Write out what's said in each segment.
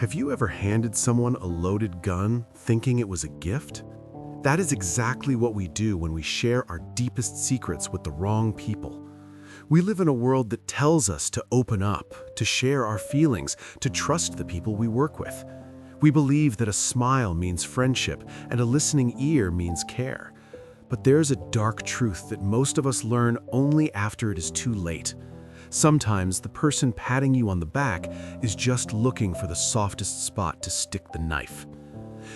Have you ever handed someone a loaded gun thinking it was a gift? That is exactly what we do when we share our deepest secrets with the wrong people. We live in a world that tells us to open up, to share our feelings, to trust the people we work with. We believe that a smile means friendship and a listening ear means care. But there's a dark truth that most of us learn only after it is too late. Sometimes the person patting you on the back is just looking for the softest spot to stick the knife.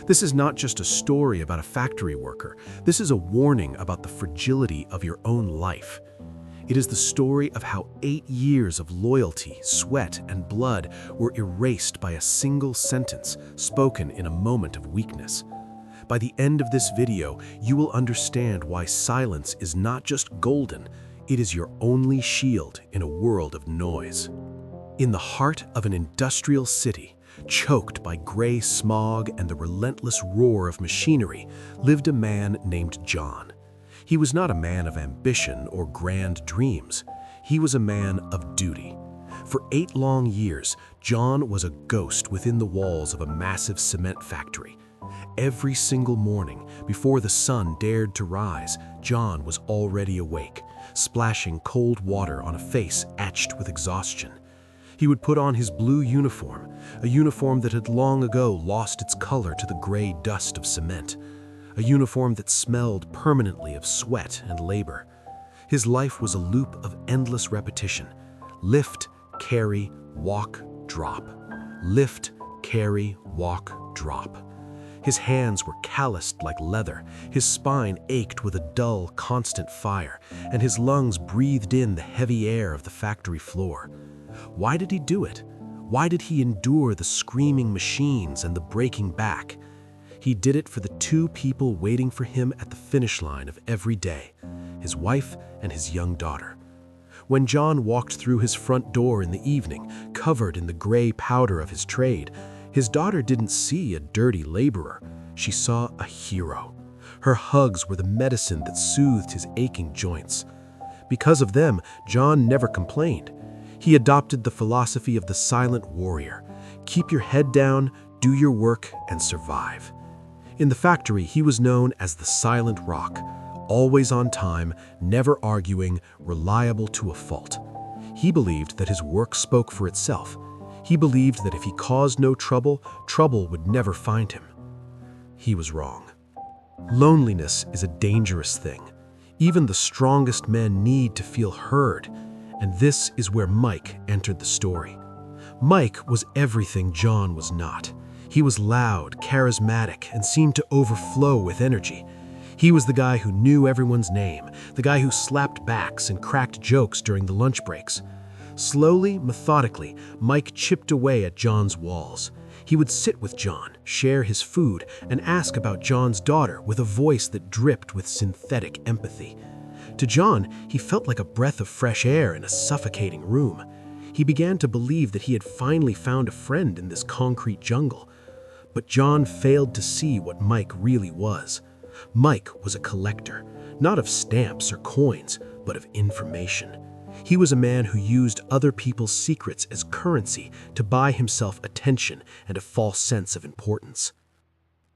This is not just a story about a factory worker. This is a warning about the fragility of your own life. It is the story of how 8 years of loyalty, sweat, and blood were erased by a single sentence spoken in a moment of weakness. By the end of this video, you will understand why silence is not just golden, it is your only shield in a world of noise. In the heart of an industrial city, choked by gray smog and the relentless roar of machinery, lived a man named John. He was not a man of ambition or grand dreams. He was a man of duty. For 8 long years, John was a ghost within the walls of a massive cement factory. Every single morning, before the sun dared to rise, John was already awake, splashing cold water on a face etched with exhaustion. He would put on his blue uniform, a uniform that had long ago lost its color to the gray dust of cement, a uniform that smelled permanently of sweat and labor. His life was a loop of endless repetition. Lift, carry, walk, drop. Lift, carry, walk, drop. His hands were calloused like leather, his spine ached with a dull, constant fire, and his lungs breathed in the heavy air of the factory floor. Why did he do it? Why did he endure the screaming machines and the breaking back? He did it for the 2 people waiting for him at the finish line of every day, his wife and his young daughter. When John walked through his front door in the evening, covered in the gray powder of his trade, his daughter didn't see a dirty laborer. She saw a hero. Her hugs were the medicine that soothed his aching joints. Because of them, John never complained. He adopted the philosophy of the silent warrior. Keep your head down, do your work, and survive. In the factory, he was known as the Silent Rock, always on time, never arguing, reliable to a fault. He believed that his work spoke for itself. He believed that if he caused no trouble, trouble would never find him. He was wrong. Loneliness is a dangerous thing. Even the strongest men need to feel heard, and this is where Mike entered the story. Mike was everything John was not. He was loud, charismatic, and seemed to overflow with energy. He was the guy who knew everyone's name, the guy who slapped backs and cracked jokes during the lunch breaks. Slowly, methodically, Mike chipped away at John's walls. He would sit with John, share his food, and ask about John's daughter with a voice that dripped with synthetic empathy. To John, he felt like a breath of fresh air in a suffocating room. He began to believe that he had finally found a friend in this concrete jungle. But John failed to see what Mike really was. Mike was a collector, not of stamps or coins, but of information. He was a man who used other people's secrets as currency to buy himself attention and a false sense of importance.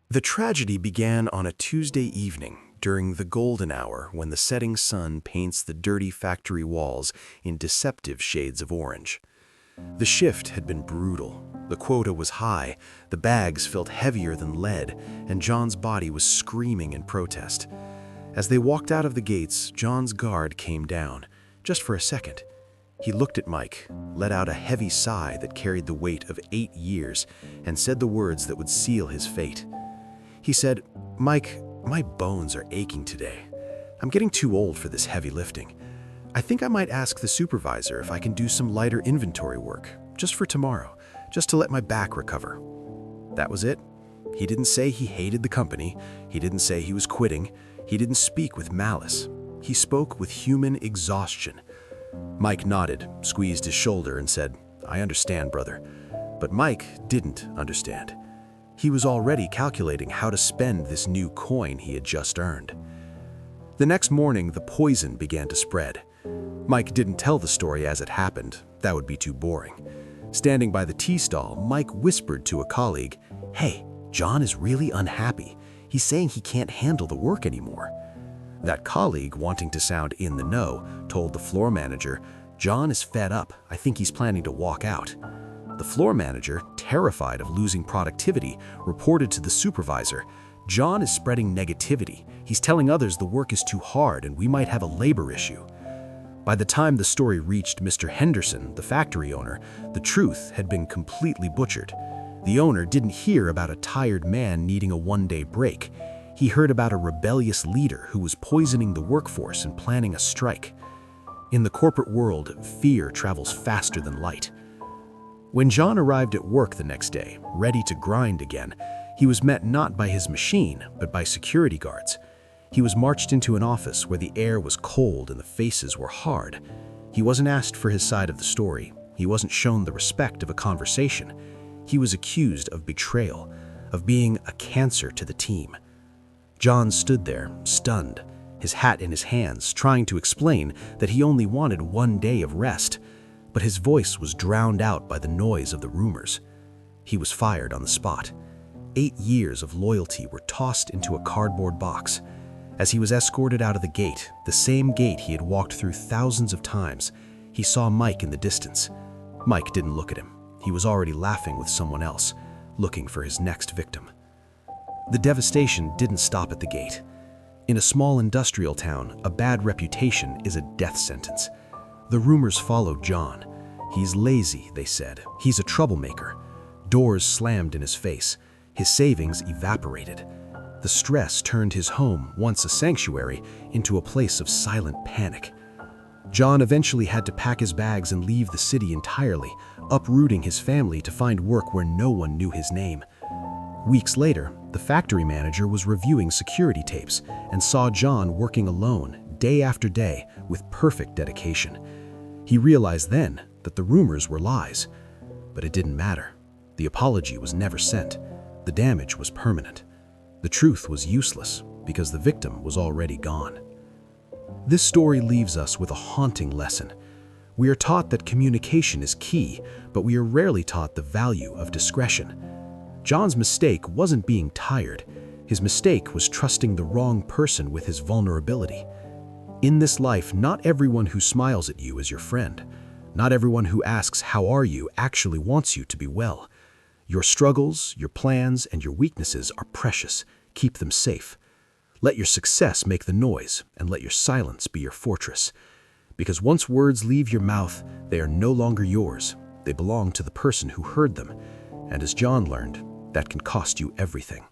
The tragedy began on a Tuesday evening during the golden hour when the setting sun paints the dirty factory walls in deceptive shades of orange. The shift had been brutal. The quota was high, the bags felt heavier than lead, and John's body was screaming in protest. As they walked out of the gates, John's guard came down. Just for a second. He looked at Mike, let out a heavy sigh that carried the weight of 8 years, and said the words that would seal his fate. He said, "Mike, my bones are aching today. I'm getting too old for this heavy lifting. I think I might ask the supervisor if I can do some lighter inventory work, just for tomorrow, just to let my back recover." That was it. He didn't say he hated the company. He didn't say he was quitting. He didn't speak with malice. He spoke with human exhaustion. Mike nodded, squeezed his shoulder, and said, "I understand, brother." But Mike didn't understand. He was already calculating how to spend this new coin he had just earned. The next morning, the poison began to spread. Mike didn't tell the story as it happened. That would be too boring. Standing by the tea stall, Mike whispered to a colleague, "Hey, John is really unhappy. He's saying he can't handle the work anymore." That colleague, wanting to sound in the know, told the floor manager, "John is fed up. I think he's planning to walk out." The floor manager, terrified of losing productivity, reported to the supervisor, "John is spreading negativity. He's telling others the work is too hard and we might have a labor issue." By the time the story reached Mr. Henderson, the factory owner, the truth had been completely butchered. The owner didn't hear about a tired man needing a one-day break. He heard about a rebellious leader who was poisoning the workforce and planning a strike. In the corporate world, fear travels faster than light. When John arrived at work the next day, ready to grind again, he was met not by his machine, but by security guards. He was marched into an office where the air was cold and the faces were hard. He wasn't asked for his side of the story. He wasn't shown the respect of a conversation. He was accused of betrayal, of being a cancer to the team. John stood there, stunned, his hat in his hands, trying to explain that he only wanted one day of rest, but his voice was drowned out by the noise of the rumors. He was fired on the spot. 8 years of loyalty were tossed into a cardboard box. As he was escorted out of the gate, the same gate he had walked through thousands of times, he saw Mike in the distance. Mike didn't look at him. He was already laughing with someone else, looking for his next victim. The devastation didn't stop at the gate. In a small industrial town, a bad reputation is a death sentence. The rumors followed John. "He's lazy," they said. "He's a troublemaker." Doors slammed in his face. His savings evaporated. The stress turned his home, once a sanctuary, into a place of silent panic. John eventually had to pack his bags and leave the city entirely, uprooting his family to find work where no one knew his name. Weeks later, the factory manager was reviewing security tapes and saw John working alone, day after day, with perfect dedication. He realized then that the rumors were lies, but it didn't matter. The apology was never sent. The damage was permanent. The truth was useless because the victim was already gone. This story leaves us with a haunting lesson. We are taught that communication is key, but we are rarely taught the value of discretion. John's mistake wasn't being tired. His mistake was trusting the wrong person with his vulnerability. In this life, not everyone who smiles at you is your friend. Not everyone who asks, "How are you?" actually wants you to be well. Your struggles, your plans, and your weaknesses are precious. Keep them safe. Let your success make the noise, and let your silence be your fortress. Because once words leave your mouth, they are no longer yours. They belong to the person who heard them. And as John learned, that can cost you everything.